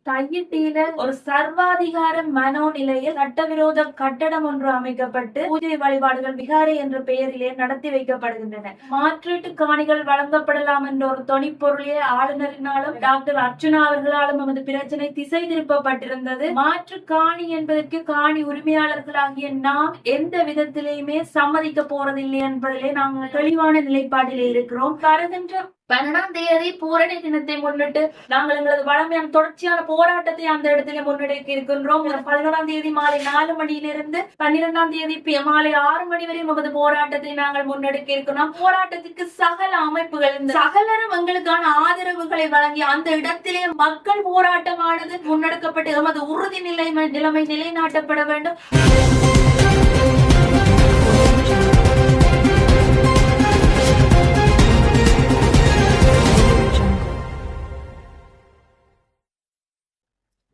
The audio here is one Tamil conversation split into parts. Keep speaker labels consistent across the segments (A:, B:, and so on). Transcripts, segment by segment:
A: தையிட்டியில ஒரு சர்வாதிகார மனோநிலையில் சட்டவிரோத கட்டடம் ஒன்று அமைக்கப்பட்டு பூஜை வழிபாடுகள் விகாரை என்ற பெயரிலே நடத்தி வைக்கப்படுகின்றன. மாற்றீட்டு காணிகள் வழங்கப்படலாம் என்ற ஒரு தொனிப்பொருளே ஆளுநரினாலும் டாக்டர் அர்ச்சுனா அவர்களாலும் நமது பிரச்சனை திசை திருப்பப்பட்டிருந்தது. மாற்று காணி என்பதற்கு காணி உரிமையாளர்களாகிய நாம் எந்த விதத்திலேயுமே சம்மதிக்க போறதில்லை என்பதிலே நாங்கள் தெளிவான நிலைப்பாட்டிலே இருக்கிறோம். வருகின்ற 12ஆம் தேதி பூரணி தினத்தை முன்னிட்டு நாங்கள் எங்களது வளமையான தொடர்ச்சியான போராட்டத்தை அந்த இடத்திலே முன்னெடுக்க இருக்கின்றோம். 11ஆம் தேதி மாலை 4 மணியிலிருந்து 12ஆம் தேதி மாலை 6 மணி வரை நமது போராட்டத்தை நாங்கள் முன்னெடுக்க இருக்கிறோம். போராட்டத்துக்கு சகல அமைப்புகள் சகலரும் எங்களுக்கான ஆதரவுகளை வழங்கி அந்த இடத்திலே மக்கள் போராட்டமானது முன்னெடுக்கப்பட்டு எமது உறுதி நிலைமை நிலைநாட்டப்பட வேண்டும்.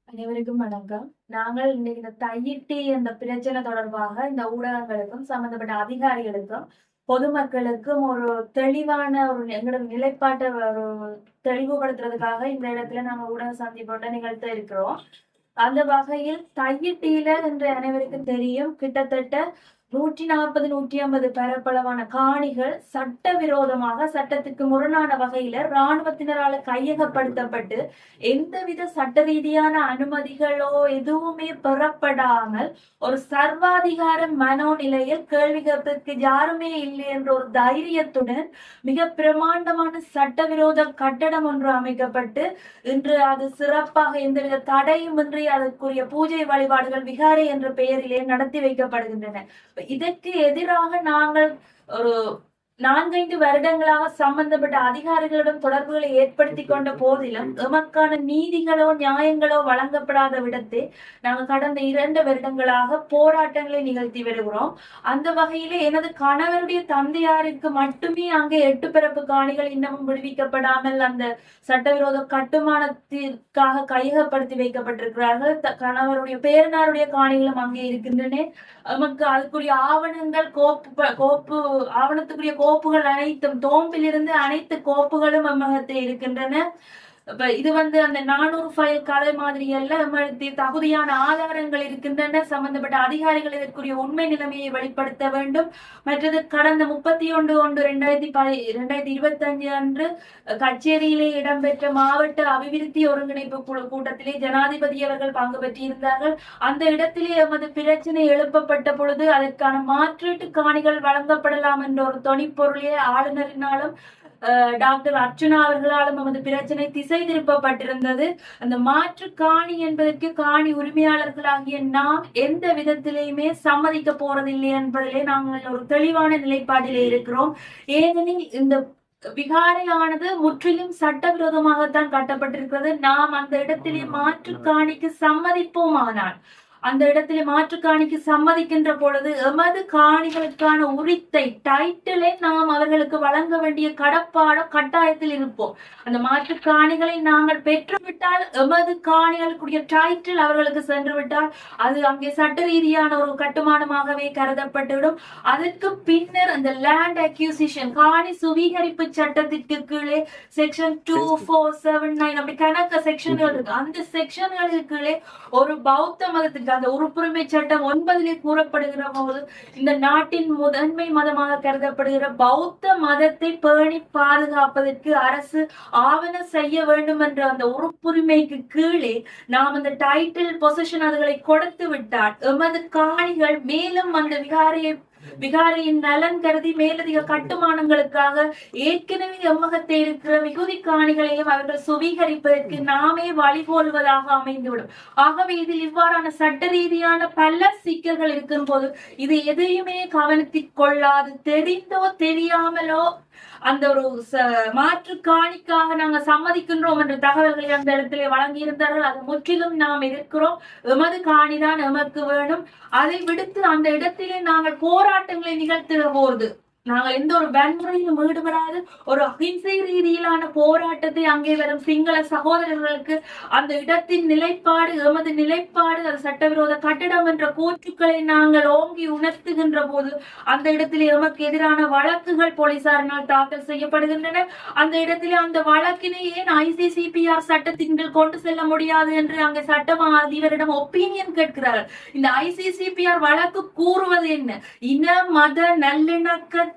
A: அனைவருக்கும் வணக்கம். நாங்கள் இன்னைக்கு இந்த தையிட்டி அந்த பிரச்சனை தொடர்பாக இந்த ஊடகங்களுக்கும் சம்பந்தப்பட்ட அதிகாரிகளுக்கும் பொதுமக்களுக்கும் ஒரு தெளிவான ஒரு எங்களோட நிலைப்பாட்டை ஒரு தெளிவுபடுத்துறதுக்காக இந்த இடத்துல நாங்க ஊடக சந்திப்போட்ட நிகழ்த்த இருக்கிறோம். அந்த வகையில் தையிட்டியில என்று அனைவருக்கும் தெரியும், கிட்டத்தட்ட 140 150 பரப்பளவான காணிகள் சட்டவிரோதமாக சட்டத்துக்கு முரணான வகையில இராணுவத்தினரால கையகப்படுத்தப்பட்டு எந்தவித சட்ட ரீதியான அனுமதிகளோ எதுவுமே பெறப்படாமல் ஒரு சர்வாதிகார மனோநிலையில் கேள்வி கேட்பதற்கு யாருமே இல்லை என்ற ஒரு தைரியத்துடன் மிக பிரமாண்டமான சட்டவிரோத கட்டடம் ஒன்று அமைக்கப்பட்டு இன்று அது சிறப்பாக எந்தவித தடையுமின்றி அதற்குரிய பூஜை வழிபாடுகள் விகாரை என்ற பெயரிலே நடத்தி வைக்கப்படுகின்றன. இதற்கு எதிராக நாங்கள் ஒரு 4-5 வருடங்களாக சம்பந்தப்பட்ட அதிகாரிகளிடம் தொடர்புகளை ஏற்படுத்தி கொண்ட போதிலும் எமக்கான நீதிகளோ நியாயங்களோ வழங்கப்படாத விடத்தை நாங்கள் கடந்த 2 வருடங்களாக போராட்டங்களை நிகழ்த்தி வருகிறோம். அந்த வகையிலே எனது கணவருடைய தந்தையாருக்கு மட்டுமே அங்கே 8 பிறப்பு காணிகள் இன்னமும் விடுவிக்கப்படாமல் அந்த சட்டவிரோத கட்டுமானத்திற்காக கையகப்படுத்தி வைக்கப்பட்டிருக்கிறார்கள். கணவருடைய பேரனாருடைய காணிகளும் அங்கே இருக்கின்றன. நமக்கு அதுக்குரிய ஆவணங்கள் ஆவணத்துக்குரிய கோப்புகள் அனைத்தும் தோம்பிலிருந்து அனைத்து கோப்புகளும் அம்மகத்தில் இருக்கின்றன. இது அந்த 400 ஃபைல் கதை மாதிரி எல்லாம் தகுதியான ஆதாரங்கள் இருக்கின்றன. சம்பந்தப்பட்ட அதிகாரிகள் இதற்குரிய உண்மை நிலைமையை வெளிப்படுத்த வேண்டும். மற்றது கடந்த 31/1/2025 அன்று கச்சேரியிலே இடம்பெற்ற மாவட்ட அபிவிருத்தி ஒருங்கிணைப்பு குழு கூட்டத்திலே ஜனாதிபதி அவர்கள் பங்கு பெற்றிருந்தார்கள். அந்த இடத்திலே எமது பிரச்சனை எழுப்பப்பட்ட பொழுது அதற்கான மாற்றீட்டு காணிகள் வழங்கப்படலாம் என்ற ஒரு தொனிப்பொருளே ஆளுநரினாலும் டாக்டர் அர்ச்சுனா அவர்களாலும் நமது பிரச்சனை திசை திருப்பப்பட்டிருந்தது. அந்த மாற்று காணி என்பதற்கு காணி உரிமையாளர்களாகிய நாம் எந்த விதத்திலேயுமே சம்மதிக்க போறதில்லை என்பதிலே நாங்கள் ஒரு தெளிவான நிலைப்பாட்டிலே இருக்கிறோம். ஏனெனில் இந்த விகாரையானது முற்றிலும் சட்டவிரோதமாகத்தான் கட்டப்பட்டிருக்கிறது. நாம் அந்த இடத்திலே மாற்று காணிக்கு சம்மதிப்போமானால் அந்த இடத்திலே மாற்று காணிக்கு சம்மதிக்கின்ற பொழுது எமது காணிகளுக்கான உரித்தை டைட்டிலை நாம் அவர்களுக்கு வழங்க வேண்டிய கடப்பாடும் கட்டாயத்தில் இருப்போம். அந்த மாற்று காணிகளை நாங்கள் பெற்றுவிட்டால் எமது காணிகளுக்குரிய டைட்டில் அவர்களுக்கு சென்று விட்டால் அது அங்கே சட்ட ரீதியான ஒரு கட்டுமானமாகவே கருதப்பட்டுவிடும். அதற்கு பின்னர் அந்த லேண்ட் அக்யூசிஷன் காணி சுவீகரிப்பு சட்டத்திற்கு கீழே செக்ஷன் 2479 அப்படி கணக்க செக்ஷன்கள் இருக்கு. அந்த செக்ஷன்களுக்கு கீழே ஒரு பௌத்த மதத்திற்கு அந்த உறுப்புரிமை சட்டம் 9 கூறப்படுகிற போது இந்த நாட்டின் முதன்மை மதமாக கருதப்படுகிற பௌத்த மதத்தை பேணி பாதுகாப்பதற்கு அரசு ஆவணம் செய்ய வேண்டும் என்ற அந்த உறுப்புரிமைக்கு கீழே நாம் அந்த டைட்டில் பொசிஷன் அதுகளை கொடுத்து விட்டால் எமது காணிகள் மேலும் அந்த விகாரையின் நலன் கருதி மேலதிக கட்டுமானங்களுக்காக ஏற்கனவே எம்மகத்தை இருக்கிற மிகுதி காணிகளையும் அவர்கள் சுவீகரிப்பதற்கு நாமே வழிகோல்வதாக அமைந்துவிடும். ஆகவே இதில் இவ்வாறான சட்ட ரீதியான பல சிக்கல்கள் இருக்கும் போது இது எதையுமே கவனத்தில் கொள்ளாது தெரிந்தோ தெரியாமலோ அந்த ஒரு மாற்று காணிக்காக நாங்க சம்மதிக்கின்றோம் என்ற தகவல்களை அந்த இடத்திலே வழங்கி இருந்தார்கள். அது முற்றிலும் நாம் எதிர்க்கிறோம். எமது காணிதான் எமக்கு வேணும். அதை விடுத்து அந்த இடத்திலே நாங்கள் போராட்டங்களை நிகழ்த்துகிற போது நாங்கள் எந்த ஒரு வன்முறையிலும் ஈடுபடாது ஒரு அகிம்சை ரீதியிலான போராட்டத்தை அங்கே வரும் சிங்கள சகோதரர்களுக்கு அந்த இடத்தின் நிலைப்பாடு எமது நிலைப்பாடு அது சட்டவிரோத கட்டிடம் என்ற கூற்றுக்களை நாங்கள் ஓங்கி உணர்த்துகின்ற போது அந்த இடத்திலே எமக்கு எதிரான வழக்குகள் போலீசாரினால் தாக்கல் செய்யப்படுகின்றன. அந்த இடத்திலே அந்த வழக்கினை ஏன் ICCPR சட்டத்தின் கீழ் கொண்டு செல்ல முடியாது என்று அங்கே சட்டமா அதிபரிடம் ஒப்பீனியன் கேட்கிறார்கள். இந்த ICCPR வழக்கு கூறுவது என்ன? இன மத நல்லிணக்கத்தை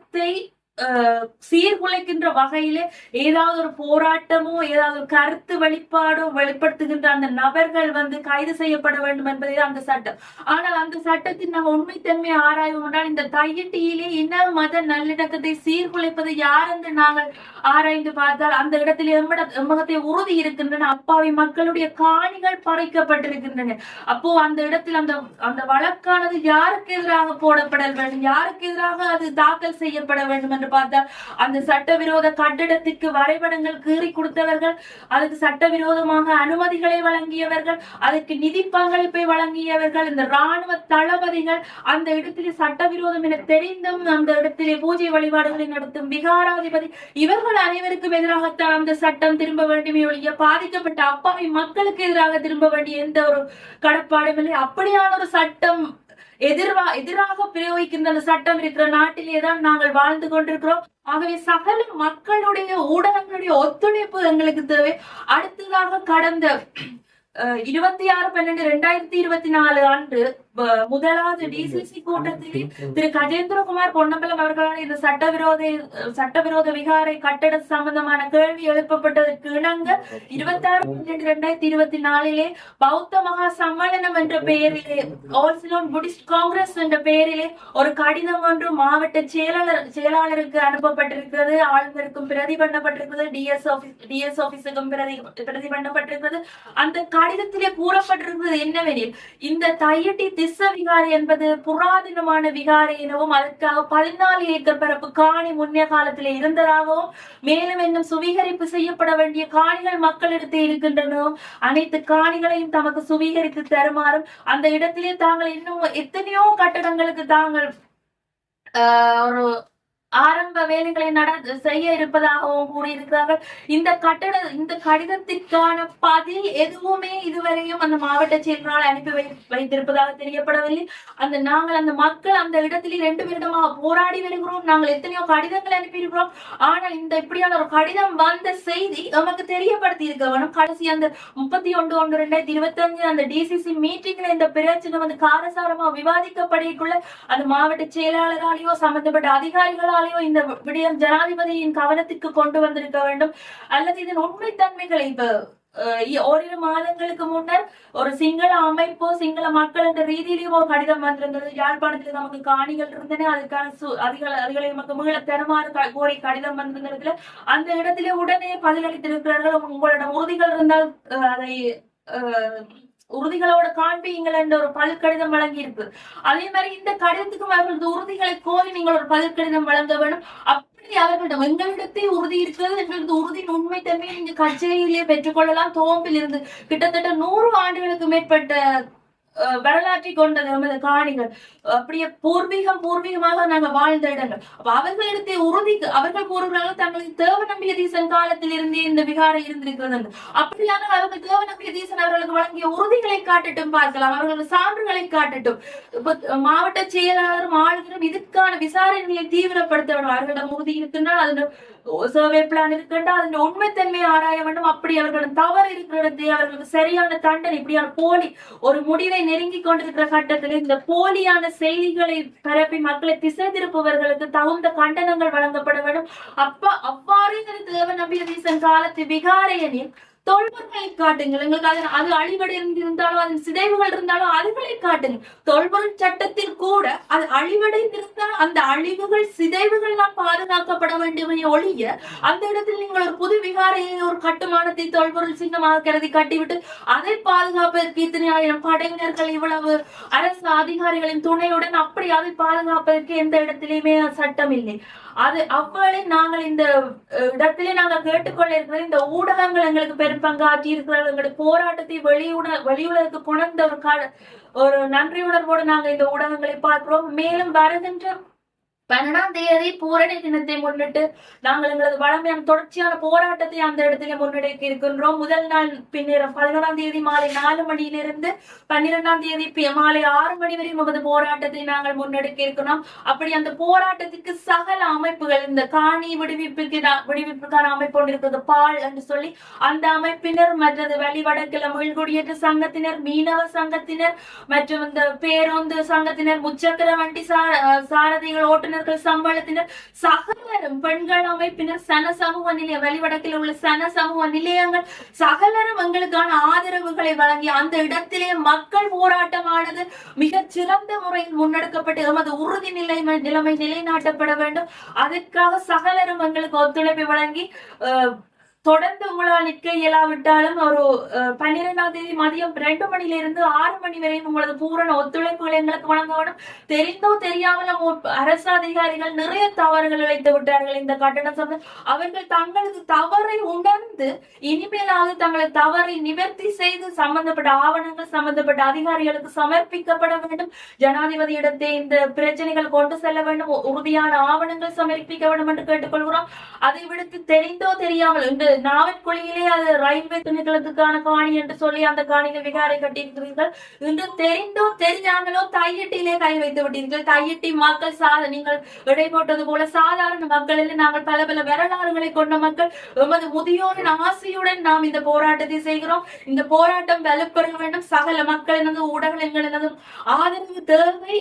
A: சீர்குலைக்கின்ற வகையிலே ஏதாவது ஒரு போராட்டமோ ஏதாவது ஒரு கருத்து வெளிப்பாடோ வெளிப்படுத்துகின்ற அந்த நபர்கள் கைது செய்யப்பட வேண்டும் என்பதே அந்த சட்டம். ஆனால் அந்த சட்டத்தின் நாங்கள் உண்மைத்தன்மை ஆராய்வோம் என்றால் இந்த தையட்டியிலே இன மத நல்லிணக்கத்தை சீர்குலைப்பது யார் என்று நாங்கள் ஆராய்ந்து பார்த்தால் அந்த இடத்தில் எம்மகத்தை உறுதி இருக்கின்றன. அப்பாவி மக்களுடைய காணிகள் பறிக்கப்பட்டிருக்கின்றன. அப்போ அந்த இடத்தில் அந்த வழக்கானது யாருக்கு எதிராக போடப்பட வேண்டும், யாருக்கு எதிராக அது தாக்கல் செய்யப்பட வேண்டும் என்று பார்த்தால் அந்த சட்டவிரோத கட்டிடத்திற்கு வரைபடங்கள் கீறி கொடுத்தவர்கள், அதுக்கு சட்டவிரோதமாக அனுமதிகளை வழங்கியவர்கள், அதற்கு நிதி பங்களிப்பை வழங்கியவர்கள், இந்த ராணுவ தளபதிகள், அந்த இடத்திலே சட்டவிரோதம் என தெரிந்தும் அந்த இடத்திலே பூஜை வழிபாடுகளை நடத்தும் விகாராதிபதி, இவர்கள் அனைவருக்கும் எதிராகத்தான் அந்த சட்டம் திரும்ப வேண்டுமே ஒழிய பாதிக்கப்பட்ட அப்பாவி மக்களுக்கு எதிராக திரும்ப வேண்டிய எந்த ஒரு கடப்பாடும் இல்லை. அப்படியான ஒரு சட்டம் எதிராக பிரயோகிக்கின்ற அந்த சட்டம் இருக்கிற நாட்டிலேதான் நாங்கள் வாழ்ந்து கொண்டிருக்கிறோம். ஆகவே சகல மக்களுடைய ஊடகங்களுடைய ஒத்துழைப்பு எங்களுக்கு தேவை. அடுத்ததாக கடந்த 26/12/2024 அன்று முதலாவது டிசிசி கூட்டத்தில் திரு கஜேந்திரகுமார் பொன்னம்பலம் அவர்களால் இந்த சட்டவிரோத விகாரை கட்டட சம்பந்தமான கேள்வி எழுப்பப்பட்டதற்கு இணங்க 26/12/2024 பௌத்த மகா சம்மேளனம் என்ற பெயரிலே ஆல் சிலோன் புத்திஸ்ட் காங்கிரஸ் என்ற பெயரிலே ஒரு கடிதம் ஒன்று மாவட்ட செயலாளருக்கு அனுப்பப்பட்டிருக்கிறது. ஆளுநருக்கும் பிரதி பண்ணப்பட்டிருக்கிறது, டிஎஸ் ஆபீஸுக்கும் பிரதி பண்ணப்பட்டிருக்கிறது. அந்த கடிதத்திலே கூறப்பட்டிருக்கிறது என்னவெனில் இந்த தையட்டி விகாரை என்பது புராதனமான விகாரை எனவும் அதற்காக 14 ஏக்கர் பரப்பு காணி முன்னைய காலத்திலே இருந்ததாகவும் மேலும் இன்னும் சுவீகரிப்பு செய்யப்பட வேண்டிய காணிகள் மக்களிடத்தே இருக்கின்றனவும் அனைத்து காணிகளையும் தமக்கு சுவீகரித்து தருமாறும் அந்த இடத்திலே தாங்கள் இன்னும் எத்தனையோ கட்டடங்களுக்கு தாங்கள் ஒரு ஆரம்ப வேலைகளை செய்ய இருப்பதாகவும் கூறியிருக்கிறார்கள். இந்த கடிதத்திற்கான பதில் எதுவுமே இதுவரையும் அந்த மாவட்ட செயலரால் அனுப்பி வைத்திருப்பதாக தெரியப்படவில்லை. நாங்கள் அந்த மக்கள் அந்த இடத்தில் 2 வருடமாக போராடி வருகிறோம். நாங்கள் எத்தனையோ கடிதங்கள் அனுப்பியிருக்கிறோம். ஆனால் இந்த இப்படியான ஒரு கடிதம் வந்த செய்தி நமக்கு தெரியப்படுத்தி இருக்க வேணும். கடைசி அந்த 31/1/2025 அந்த டிசிசி மீட்டிங்ல இந்த பிரச்சனை காரசாரமா விவாதிக்கப்படக்குள்ள அந்த மாவட்ட செயலாளராலேயோ சம்பந்தப்பட்ட அதிகாரிகளால் இந்த விடயம் ஜனாதிபதியின் கவனத்திற்கு கொண்டு வந்திருக்க வேண்டும். அல்லது இதன் உண்மைத்தன்மைகளை இப்ப ஓரிரு மாதங்களுக்கு முன்னர் ஒரு சிங்கள அமைப்போ சிங்கள மக்கள் என்ற ரீதியிலேயோ கடிதம் வந்திருந்தது. யாழ்ப்பாணத்தில் நமக்கு காணிகள் இருந்தன, அதுக்கான அதிகளை நமக்கு மீள தருமாறு கோரி கடிதம் வந்திருந்ததுல அந்த இடத்திலே உடனே பதிலளித்திருக்கிறார்கள். உங்களிடம் உறுதிகள் இருந்தால் அதை உறுதிகளோட காண்பியுங்கள் என்ற ஒரு பதில் கடிதம் வழங்கி இருக்கு. அதே மாதிரி இந்த கடிதத்துக்கும் அவர்களது உறுதிகளை கோரி நீங்கள் ஒரு பதில் கடிதம் வழங்க வேண்டும். அப்படி அவர்களிடம் எங்களிடத்தே உறுதி இருக்கிறது, எங்களது உறுதியின் உண்மை தன்மையை நீங்க கச்சேரியிலே பெற்றுக்கொள்ளலாம். தோம்பில் இருந்து கிட்டத்தட்ட 100 ஆண்டுகளுக்கு மேற்பட்ட வரலாற்றை கொண்டது நமது காணிகள். அப்படியே பூர்வீகமாக நாங்கள் வாழ்ந்த இடங்கள். அப்ப அவர்களிடத்தை அவர்கள் கூறுகிறார்கள் தங்களுக்கு தேவநம்பிய தீசன் காலத்தில் இருந்தே இந்த விகாரை இருந்திருக்கிறது. அப்படியான அவர்கள் தேவநம்பிய தீசன் அவர்களுக்கு வழங்கிய உறுதிகளை காட்டட்டும் பார்க்கலாம், அவர்கள் சான்றுகளை காட்டட்டும். மாவட்ட செயலாளரும் ஆளுநரும் இதுக்கான விசாரணைகளை தீவிரப்படுத்த வேண்டும். அவர்களிடம் உறுதி இருக்கின்றால் அதன் சர்வே பிளான் இருக்கின்றால் அதன் உண்மைத்தன்மையை ஆராய வேண்டும். அப்படி அவர்களிடம் தவறு இருக்கிறதே அவர்களுக்கு சரியான தண்டனை, இப்படியான போலி ஒரு முடிவை நெருங்கி கொண்டிருக்கிற கட்டத்தில் இந்த போலியான செய்திகளை பரப்பி மக்களை திசை திருப்புவர்களுக்கு தகுந்த கண்டனங்கள் வழங்கப்பட வேண்டும். அவ்வாறு தேவநம்பிய தீசன் காலத்து விகாரையனில் தொல்பொருட்களை காட்டுங்கள். எங்களுக்கு அது அழிவடைந்து இருந்தாலும் அதன் சிதைவுகள் இருந்தாலும் அதுகளை காட்டுங்கள். தொல்பொருள் சட்டத்தில் கூட அது அழிவடைந்திருந்தால் அந்த அழிவுகள் சிதைவுகள் தான் பாதுகாக்கப்பட வேண்டியவை ஒழிய அந்த இடத்தில் நீங்கள் ஒரு புது விகாரையை ஒரு கட்டுமானத்தை தொல்பொருள் சின்னமாக கருதி கட்டிவிட்டு அதை பாதுகாப்பதற்கு இத்தனை ஆயிரம் படையினர்கள் இவ்வளவு அரசு அதிகாரிகளின் துணையுடன் அப்படி அதை பாதுகாப்பதற்கு எந்த இடத்திலுமே சட்டம் இல்லை. அது அவ்வாறு நாங்கள் இந்த இடத்திலே நாங்கள் கேட்டுக்கொள்ள இருக்கிற இந்த ஊடகங்கள் எங்களுக்கு பெரும் பங்காற்றி இருக்கிறார்கள். எங்களுடைய போராட்டத்தை வெளியுலகத்துக்கு கொண்ட ஒரு நன்றியுணர்வோடு நாங்கள் இந்த ஊடகங்களை பார்க்கிறோம். மேலும் வருகின்ற 12ஆம் தேதி பூரணி தினத்தை முன்னிட்டு நாங்கள் எங்களது வளமையான தொடர்ச்சியான போராட்டத்தை அந்த இடத்திலே முன்னெடுக்க இருக்கின்றோம். முதல் நாள் பின்னர் 11ஆம் தேதி மாலை 4 மணியிலிருந்து 12ஆம் தேதி மாலை 6 மணி வரை நமது போராட்டத்தை நாங்கள் முன்னெடுக்க இருக்கிறோம். அப்படி அந்த போராட்டத்துக்கு சகல அமைப்புகள், இந்த காணி விடுவிப்புக்கான அமைப்பு ஒன்று இருக்கிறது, பால் என்று சொல்லி அந்த அமைப்பினர், மற்றது வடக்கில மீள்குடியேற்ற சங்கத்தினர், மீனவ சங்கத்தினர், மற்றும் இந்த பேருந்து சங்கத்தினர், முச்சக்கர வண்டி சாரதிகள், ஓட்டுநர் சம்பளத்தினர், சகலரும் பெண்கள் அமைப்பினர், சன சமூக நிலையம், வழிவடக்கில் உள்ள சன சமூக நிலையங்கள் சகலரும் எங்களுக்கான ஆதரவுகளை வழங்கி அந்த இடத்திலே மக்கள் போராட்டமானது மிக சிறந்த முறையில் முன்னெடுக்கப்பட்டு எமது உறுதி நிலைமை நிலைநாட்டப்பட வேண்டும். அதற்காக சகலரும் எங்களுக்கு ஒத்துழைப்பை வழங்கி தொடர்ந்து உங்களால் நிற்க இயலாவிட்டாலும் ஒரு 12ஆம் தேதி மதியம் 2 மணியிலிருந்து 6 மணி வரையும் உங்களது பூரண ஒத்துழைப்புகளை எங்களுக்கு வழங்க வேண்டும். தெரிந்தோ தெரியாமலும் அரசு அதிகாரிகள் நிறைய தவறுகள் இழைத்து விட்டார்கள். இந்த கட்டண சம்பளம் அவர்கள் தங்களது தவறை உணர்ந்து இனிமேலாவது தங்களது தவறை நிவர்த்தி செய்து சம்பந்தப்பட்ட ஆவணங்கள் சம்பந்தப்பட்ட அதிகாரிகளுக்கு சமர்ப்பிக்கப்பட வேண்டும். ஜனாதிபதியிடத்தை இந்த பிரச்சனைகள் கொண்டு செல்ல வேண்டும். உறுதியான ஆவணங்கள் சமர்ப்பிக்க வேண்டும் என்று கேட்டுக்கொள்கிறோம். அதை விடுத்து தெரிந்தோ தெரியாமல் இந்த நாவற்குழியிலே அது ரயில்வே திணைக்களத்துக்கான காணி என்று சொல்லி அந்த காணியில் விகாரை கட்டியிருக்கிறீர்கள். இன்று தெரிந்தோ தெரியாமலோ தையிட்டிலே கை வைத்து விட்டீர்கள். தையிட்டி மக்கள் நீங்கள் இடை போட்டது போல சாதாரண மக்கள் இல்லை. நாங்கள் பல பல வரலாறுகளை கொண்ட மக்கள். எமது முதியோரின் ஆசையுடன் நாம் இந்த போராட்டத்தை செய்கிறோம். இந்த போராட்டம் வலுப்பெற வேண்டும். சகல மக்களினதும் ஊடகங்களினதும் ஆதரவு தேவை.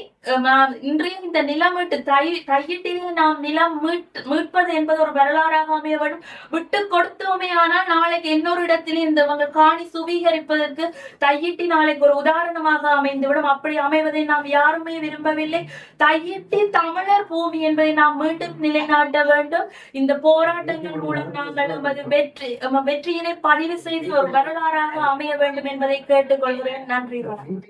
A: இன்றைய இந்த நிலமீட்டு தையிட்டிலே நாம் நிலம் மீட்பது என்பது ஒரு வரலாறாக அமைய வேண்டும். விட்டு கொடுத்தோமே ஆனால் நாளைக்கு இன்னொரு இடத்திலே இந்த காணி சுவீகரிப்பதற்கு தையிட்டி நாளைக்கு ஒரு உதாரணமாக அமைந்துவிடும். அப்படி அமைவதை நாம் யாருமே விரும்பவில்லை. தையிட்டி தமிழர் பூமி என்பதை நாம் மீண்டும் நிலைநாட்ட வேண்டும். இந்த போராட்டங்கள் மூலம் நாங்கள் நமது வெற்றியினை பதிவு செய்து ஒரு வரலாறாக அமைய வேண்டும் என்பதை கேட்டுக்கொள்கிறேன். நன்றி.